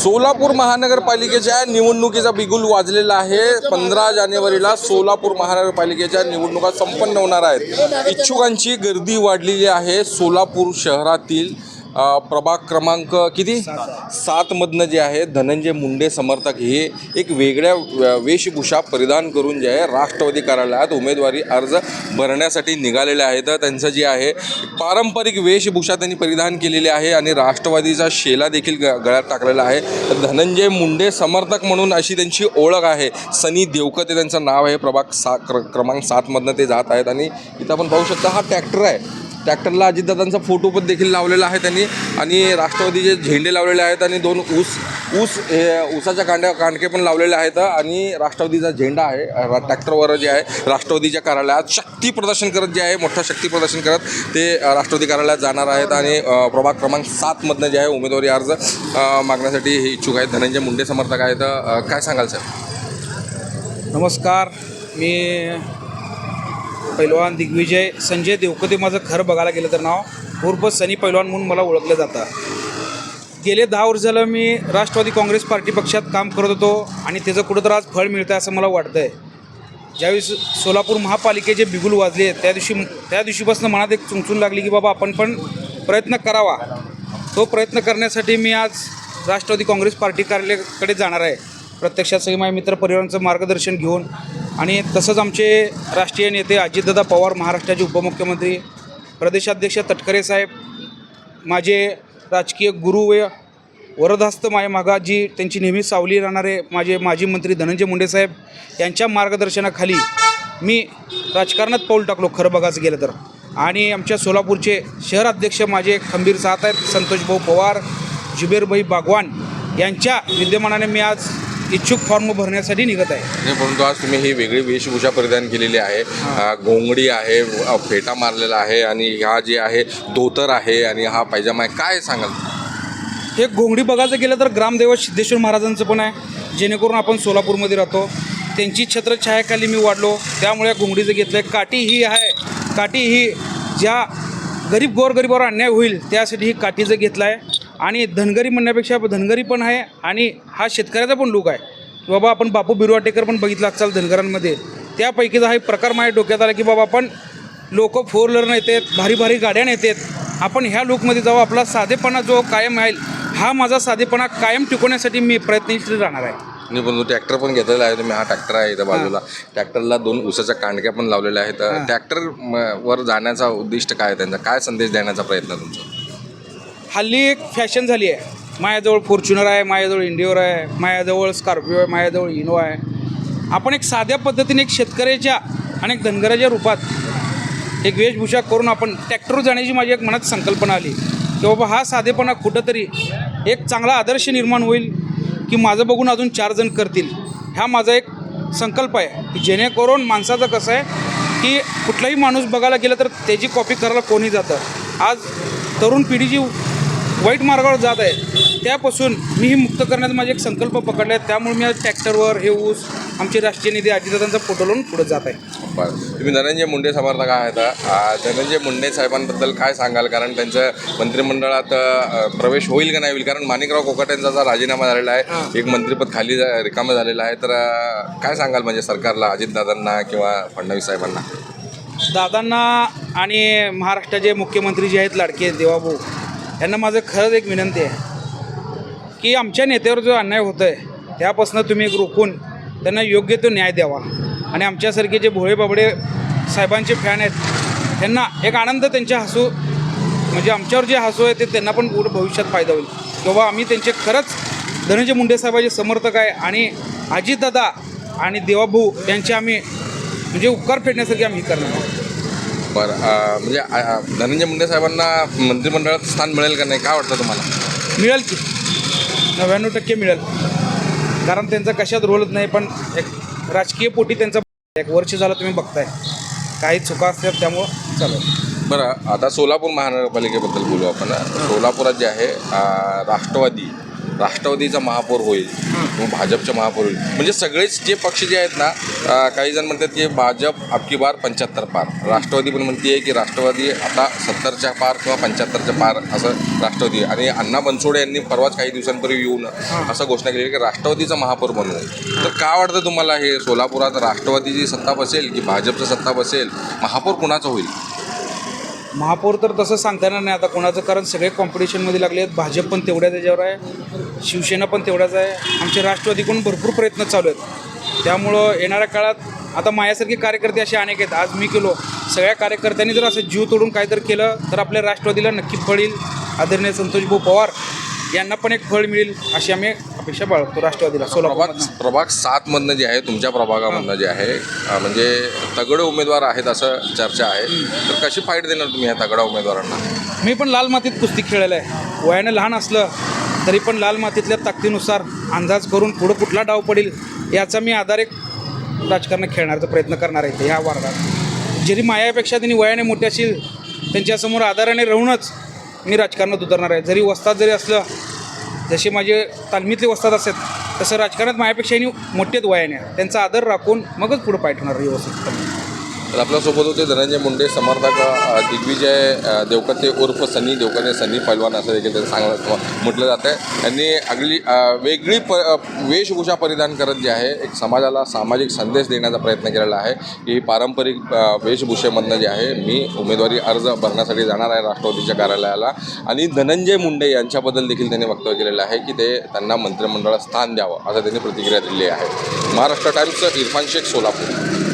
सोलापूर महानगरपालिकेच्या निवडणुकीचा बिगुल वाजलेला आहे। 15 जानेवारीला सोलापूर महानगरपालिकेच्या निवडणुका संपन्न होणार आहेत। इच्छुकांची गर्दी वाढलेली आहे। सोलापूर शहरातील प्रभाग क्रमांक किती 7 मधनं जे आहे धनंजय मुंडे समर्थक हे एक वेगळ्या वेशभूषा परिधान करून जे आहे राष्ट्रवादी कार्यालयात उमेदवारी अर्ज भरण्यासाठी निघालेले आहेत। त्यांचं जे आहे पारंपरिक वेशभूषा त्यांनी परिधान केलेली आहे आणि राष्ट्रवादीचा शेला देखील गळ्यात टाकलेला आहे। धनंजय मुंडे समर्थक म्हणून अशी त्यांची ओळख आहे। सनी देवकते त्यांचं नाव आहे। प्रभाग क्रमांक 7 मधनं ते जात आहेत आणि इथं आपण पाहू शकता हा ट्रॅक्टर आहे। ट्रॅक्टरला अजितदादांचा फोटो पण देखील लावलेला आहे त्यांनी आणि राष्ट्रवादीचे झेंडे लावलेले आहेत आणि 2 ऊसाच्या कांडके पण लावलेले आहेत आणि राष्ट्रवादीचा झेंडा आहे। ट्रॅक्टरवर जे आहे राष्ट्रवादीच्या कार्यालयात शक्ती प्रदर्शन करत जे आहे मोठं शक्ती प्रदर्शन करत ते राष्ट्रवादी कार्यालयात जाणार आहेत आणि प्रभाग क्रमांक 7 मधनं जे आहे उमेदवारी अर्ज मागण्यासाठी हे इच्छुक आहेत। धनंजय मुंडे समर्थक आहेत। काय सांगाल सर? नमस्कार, मी पैलवान दिग्विजय संजय देवकते माझं खरं बघायला गेलं तर नाव उर्फ सनी पैलवान म्हणून मला ओळखलं जातं। गेले 10 वर्ष झालं मी राष्ट्रवादी काँग्रेस पार्टी पक्षात काम करत होतो आणि त्याचं कुठंतर आज फळ मिळतं आहे असं मला वाटतं आहे। ज्यावेळेस सोलापूर महापालिकेचे बिगुल वाजले त्या दिवशीपासून मनात एक चुणचुण लागली की बाबा आपण पण प्रयत्न करावा। तो प्रयत्न करण्यासाठी मी आज राष्ट्रवादी काँग्रेस पार्टी कार्यालयाकडे जाणार आहे, प्रत्यक्षात सगळे माझे मित्रपरिवारांचं मार्गदर्शन घेऊन। आणि तसंच आमचे राष्ट्रीय नेते अजितदादा पवार, महाराष्ट्राचे उपमुख्यमंत्री, प्रदेशाध्यक्ष तटकरे साहेब, माझे राजकीय गुरु व वरदहस्त माझ्या मागा जी त्यांची नेहमी सावली राहणारे माझे माजी मंत्री धनंजय मुंडे साहेब यांच्या मार्गदर्शनाखाली मी राजकारणात पाऊल टाकलो खरं बघायचं गेलं तर। आणि आमच्या सोलापूरचे शहराध्यक्ष माझे खंबीर साथ आहेत संतोषभाऊ पवार, जुबेरभाई बागवान यांच्या विद्यमानाने मी आज इच्छुक फॉर्म भरण्यासाठी निघत आहे। परंतु आज तुम्ही ही वेगळी वेशभूषा परिधान केलेली आहे। घोंगडी आहे, फेटा मारलेला आहे आणि हा जे आहे धोतर आहे आणि हा पायजामा आहे। काय सांगाल? हे घोंगडी बघायचं गेलं तर ग्रामदैवत सिद्धेश्वर महाराजांचं पण आहे, जेणेकरून आपण सोलापूरमध्ये राहतो त्यांची छत्रछायाखाली मी वाढलो त्यामुळे घोंगडीचं घेतलं आहे। काठी ही आहे, काठी ही ज्या गोरगरिबावर अन्याय होईल त्यासाठी ही काठीचं घेतलं आहे। आणि धनगरी म्हणण्यापेक्षा धनगरी पण आहे आणि हा शेतकऱ्याचा पण लूक आहे की बाबा आपण बापू बिरवाटेकर पण बघितला असाल धनगरांमध्ये, त्यापैकीचा हा प्रकार माझ्या डोक्यात आला की बाबा आपण लोक 4 व्हीलर नेतात, भारी भारी गाड्या नेतात, आपण ह्या लूकमध्ये जाऊ, आपला साधेपणा जो कायम राहील हा माझा साधेपणा कायम टिकवण्यासाठी मी प्रयत्नशील राहणार आहे। आणि पण ट्रॅक्टर पण घेतलेला आहे तुम्ही, हा ट्रॅक्टर आहे इथं बाजूला, ट्रॅक्टरला 2 ऊसाच्या कांडक्या पण लावलेल्या आहेत। ट्रॅक्टर वर जाण्याचा उद्दिष्ट काय आहे त्यांचा? काय संदेश देण्याचा प्रयत्न तुमचा? हल्ली एक फॅशन झाली आहे, माझ्याजवळ फॉर्च्युनर आहे, माझ्याजवळ इंडिओर आहे, माझ्याजवळ स्कॉर्पिओ आहे, माझ्याजवळ इनोवा आहे। आपण एक साध्या पद्धतीने एक शेतकऱ्याच्या आणि एक धनगराच्या रूपात एक वेशभूषा करून आपण ट्रॅक्टरवर जाण्याची माझी एक मनात संकल्पना आली की बाबा हा साधेपणा कुठंतरी एक चांगला आदर्श निर्माण होईल की माझं बघून अजून 4 जण करतील। हा माझा एक संकल्प आहे की जेणेकरून माणसाचं कसं आहे की कुठलाही माणूस बघायला गेलं तर त्याची कॉपी करायला कोणी जातं। आज तरुण पिढी जी वाईट मार्गावर जात आहे त्यापासून मी ही मुक्त करण्याचा माझा एक संकल्प पकडला आहे। त्यामुळे मी आज ट्रॅक्टरवर हे ऊस आमचे राष्ट्रीय नेते अजितदादांचा फोटो लावून पुढे जात आहे। बरं, तुम्ही धनंजय मुंडे समर्थक आहेत। धनंजय मुंडे साहेबांबद्दल काय सांगाल? कारण त्यांचं मंत्रिमंडळात प्रवेश होईल का नाही होईल? कारण माणिकराव कोकाटे यांचा राजीनामा झालेला आहे, एक मंत्रिपद खाली रिकामं झालेलं आहे, तर काय सांगाल म्हणजे सरकारला, अजितदादांना किंवा फडणवीस साहेबांना? दादांना आणि महाराष्ट्राचे मुख्यमंत्री जे आहेत लाडके देवाभाऊ यांना माझं खरंच एक विनंती आहे की आमच्या नेत्यावर जो अन्याय होतो आहे त्यापासून तुम्ही एक रोखून त्यांना योग्य तो न्याय द्यावा। आणि आमच्यासारखे जे भोळे बाबडे साहेबांचे फॅन आहेत त्यांना एक आनंद त्यांच्या हसू म्हणजे आमच्यावर जे हसू आहे ते त्यांना पण पुढं भविष्यात फायदा होईल किंवा आम्ही त्यांचे खरंच धनंजय मुंडे साहेबांचे समर्थक आहे आणि अजितदादा आणि देवाभाऊ यांचे आम्ही म्हणजे उपकार फेडण्यासाठी आम्ही करणार आहोत। बरं, म्हणजे धनंजय मुंडे साहेबांना मंत्रिमंडळात स्थान मिळेल का नाही? काय वाटतं तुम्हाला? मिळेल की 99% मिळेल, कारण त्यांचा कशात रोलच नाही, पण एक राजकीय पोटी त्यांचा 1 वर्ष झालं तुम्ही बघताय काही चुका असतात त्यामुळं चालू। बरं, आता सोलापूर महानगरपालिकेबद्दल बोलू आपण। सोलापुरात जे आहे राष्ट्रवादी राष्ट्रवादीचा महापौर होईल किंवा भाजपचा महापौर होईल, म्हणजे सगळेच जे पक्ष जे आहेत ना, काही जण म्हणतात की भाजप अबकी बार 75 पार, राष्ट्रवादी पण म्हणते की राष्ट्रवादी आता 70च्या पार किंवा 75च्या पार असं राष्ट्रवादी. आणि अण्णा बनसोडे यांनी परवाच काही दिवसांपूर्वी येऊन असं घोषणा केली की राष्ट्रवादीचा महापौर बनवू. तर काय वाटतं तुम्हाला, हे सोलापुरात राष्ट्रवादीची सत्ता बसेल की भाजपची सत्ता बसेल, महापौर कुणाचा होईल? महापौर तर तसं सांगता येणार नाही आता कोणाचं, कारण सगळे कॉम्पिटिशनमध्ये लागले आहेत. भाजप पण तेवढ्या त्याच्यावर आहे, शिवसेना पण तेवढ्याच आहे, आमचे राष्ट्रवादीकडून भरपूर प्रयत्न चालू आहेत. त्यामुळं येणाऱ्या काळात आता माझ्यासारखे कार्यकर्ते असे अनेक आहेत. आज मी केलो, सगळ्या कार्यकर्त्यांनी जर असं जीव तोडून काहीतरी केलं तर आपल्या राष्ट्रवादीला नक्की फळ येईल. आदरणीय संतोषभाऊ पवार यांना पण एक फळ मिळेल अशी आम्ही अपेक्षा बाळगतो राष्ट्रवादीला. प्रभाग 7मधनं जे आहे, तुमच्या प्रभागामधनं जे आहे, म्हणजे तगडे उमेदवार आहेत असं चर्चा आहे. तर कशी फाईट देणार तुम्ही या तगड्या उमेदवारांना? मी पण लाल मातीत कुस्ती खेळलेलं आहे. वयानं लहान असलं तरी पण लाल मातीतल्या ताकदीनुसार अंदाज करून पुढं कुठला डाव पडेल याचा मी आधार एक राजकारण खेळण्याचा प्रयत्न करणार आहे. ह्या वार्डात जरी माझ्यापेक्षा त्यांनी वयाने मोठे असतील त्यांच्यासमोर आधाराने राहूनच मी राजकारणात उतरणार आहे. जरी वस्ताद जरी असलं, जसे माझे तालमीतले वस्ताद असतात तसं राजकारणात माझ्यापेक्षा मोठेच वयाने त्यांचा आदर राखून मगच पुढं पाय ठेवणार व्यवस्थित. तर आपल्यासोबत होते धनंजय मुंडे, समर्थक दिग्विजय देवकते उर्फ सनी देवकते, सनी पैलवान असं देखील म्हटलं जातं आहे. यांनी अगदी वेगळी वेशभूषा परिधान करत जे आहे एक समाजाला सामाजिक संदेश देण्याचा प्रयत्न केलेला आहे की पारंपरिक वेशभूषेमधनं जे आहे मी उमेदवारी अर्ज भरण्यासाठी जाणार आहे राष्ट्रवादीच्या कार्यालयाला. आणि धनंजय मुंडे यांच्याबद्दल देखील त्यांनी वक्तव्य केलेलं आहे की ते त्यांना मंत्रिमंडळात स्थान द्यावं असं त्यांनी प्रतिक्रिया दिली आहे. महाराष्ट्र टाइम्सचं इरफान शेख, सोलापूर.